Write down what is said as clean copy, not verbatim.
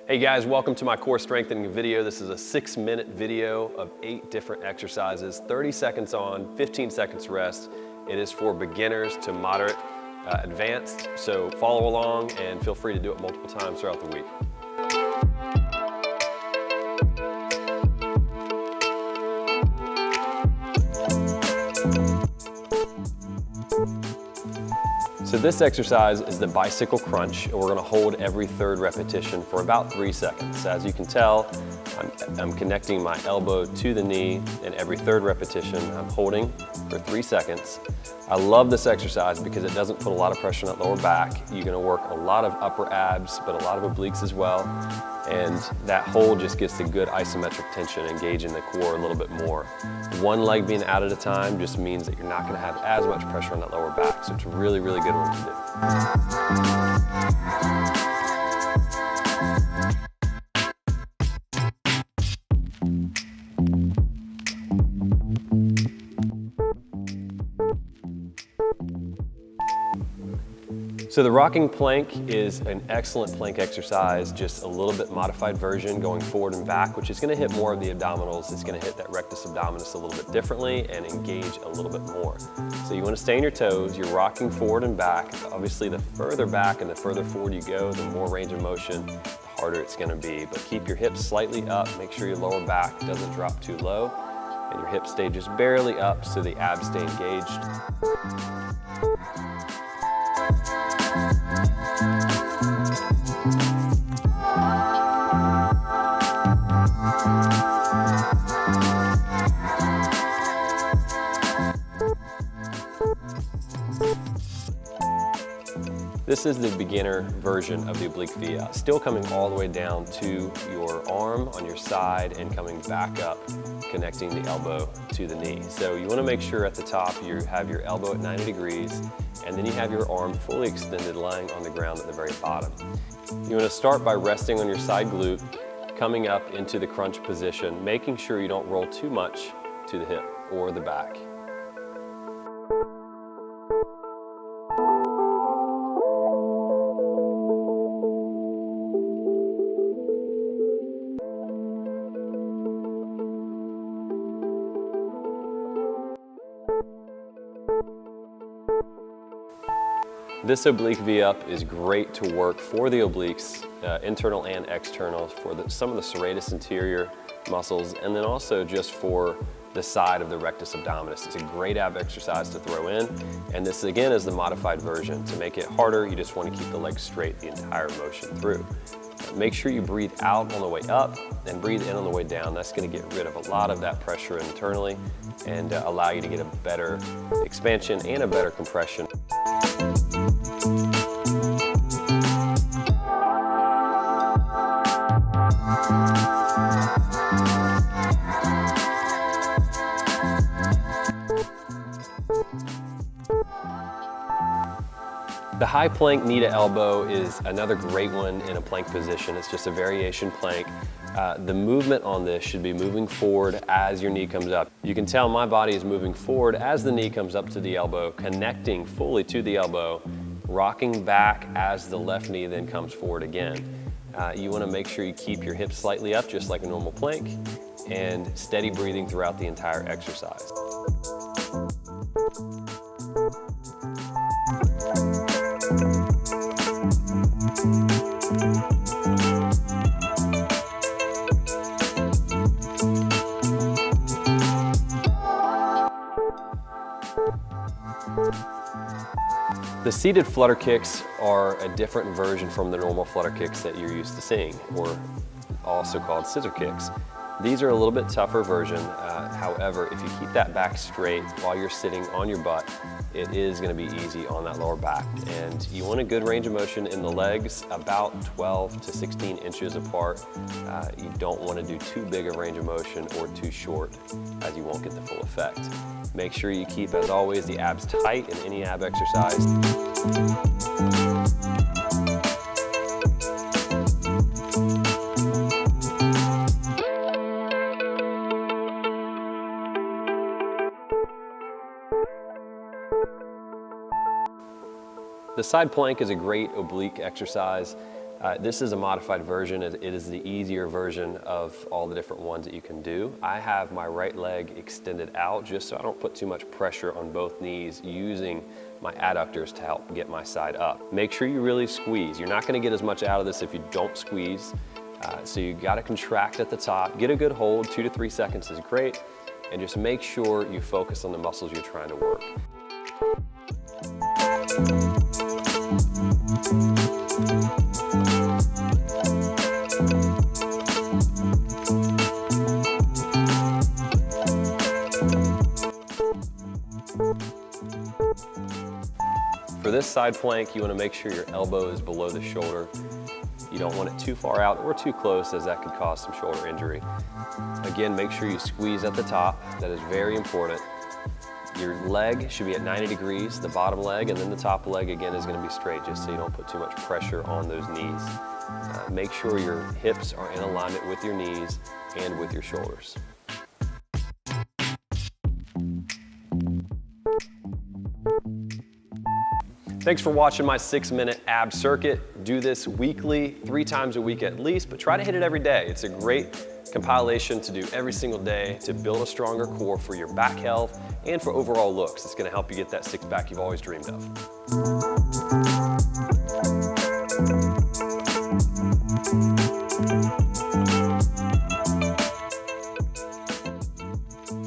Hey guys, welcome to my core strengthening video. This is a 6-minute video of 8 different exercises, 30 seconds on, 15 seconds rest. It is for beginners to moderate advanced, so follow along and feel free to do it multiple times throughout the week. So this exercise is the bicycle crunch, and we're gonna hold every third repetition for about 3 seconds. As you can tell, I'm connecting my elbow to the knee, and every third repetition I'm holding for 3 seconds. I love this exercise because it doesn't put a lot of pressure on that lower back. You're gonna work a lot of upper abs, but a lot of obliques as well. And that hold just gets the good isometric tension, engaging the core a little bit more. One leg being out at a time just means that you're not gonna have as much pressure on that lower back. So it's a really, really good one to do. So the rocking plank is an excellent plank exercise, just a little bit modified version going forward and back, which is gonna hit more of the abdominals. It's gonna hit that rectus abdominis a little bit differently and engage a little bit more. So you wanna stay on your toes, you're rocking forward and back. Obviously the further back and the further forward you go, the more range of motion, the harder it's gonna be. But keep your hips slightly up, make sure your lower back doesn't drop too low, and your hips stay just barely up so the abs stay engaged. This is the beginner version of the oblique via, still coming all the way down to your arm on your side and coming back up, connecting the elbow to the knee. So you want to make sure at the top you have your elbow at 90 degrees, and then you have your arm fully extended lying on the ground at the very bottom. You want to start by resting on your side glute, coming up into the crunch position, making sure you don't roll too much to the hip or the back. This oblique V-up is great to work for the obliques, internal and external, for some of the serratus anterior muscles, and then also just for the side of the rectus abdominis. It's a great ab exercise to throw in, and this again is the modified version. To make it harder, you just want to keep the legs straight the entire motion through. Make sure you breathe out on the way up and breathe in on the way down. That's going to get rid of a lot of that pressure internally and allow you to get a better expansion and a better compression. The high plank knee to elbow is another great one in a plank position. It's just a variation plank. The movement on this should be moving forward as your knee comes up. You can tell my body is moving forward as the knee comes up to the elbow, connecting fully to the elbow, rocking back as the left knee then comes forward again. You want to make sure you keep your hips slightly up just like a normal plank and steady breathing throughout the entire exercise. The seated flutter kicks are a different version from the normal flutter kicks that you're used to seeing, or also called scissor kicks. These are a little bit tougher version. However, if you keep that back straight while you're sitting on your butt, it is going to be easy on that lower back. And you want a good range of motion in the legs, about 12 to 16 inches apart. You don't want to do too big a range of motion or too short, as you won't get the full effect. Make sure you keep, as always, the abs tight in any ab exercise. The side plank is a great oblique exercise. This is a modified version. It is the easier version of all the different ones that you can do. I have my right leg extended out just so I don't put too much pressure on both knees, using my adductors to help get my side up. Make sure you really squeeze. You're not gonna get as much out of this if you don't squeeze. So you gotta contract at the top, get a good hold, 2 to 3 seconds is great, and just make sure you focus on the muscles you're trying to work. For this side plank, you want to make sure your elbow is below the shoulder. You don't want it too far out or too close, as that could cause some shoulder injury. Again, make sure you squeeze at the top. That is very important. Your leg should be at 90 degrees, the bottom leg, and then the top leg again is going to be straight, just so you don't put too much pressure on those knees. Make sure your hips are in alignment with your knees and with your shoulders. Thanks for watching my 6-minute ab circuit. Do this weekly, 3 times a week at least, but try to hit it every day. It's a great compilation to do every single day to build a stronger core for your back health and for overall looks. It's gonna help you get that six-pack you've always dreamed of.